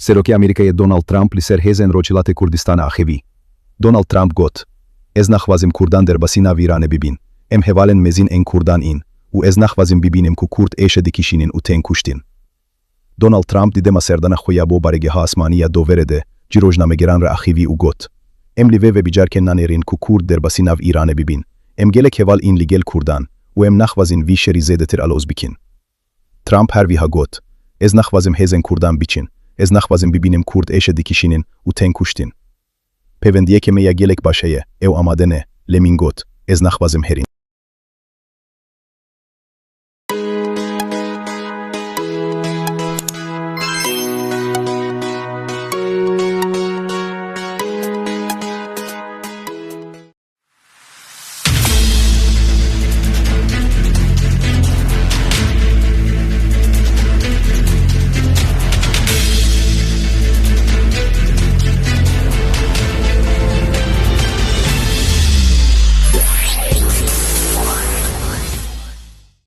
Serokê Amerîkayê Donald Trump li ser hêzên Rojhilatê Kurdistanê axivî. Donald Trump got: Ez naxwazim Kurdan derbasî nav Îranê bibîn. Em hevalên mezîn ên Kurdan in û ez naxwazim bibînim ku Kurd êşe dikişînin û tên kuştin. Donald Trump di dema serdana xwe ya bo baregeha asmanî ya Doverê de cî rojnamegeran re axivî û got: Em li vê vebicarkên nanêrîn ku Kurd derbasî nav Îranê bibîn. Em gelek heval in li gel Kurdan û em naxwazin vî şerî zêdetir aloz bikin. Trump her vîha got: Ez naxwazim hêzên Kurdan biçin. Ez naxwazim bibînim Kurd êşe dikişînin û tên kuştin. Pevendiyekê me ya gelek baş heye, ew amade ne, lê min got: Ez naxwazim herîn.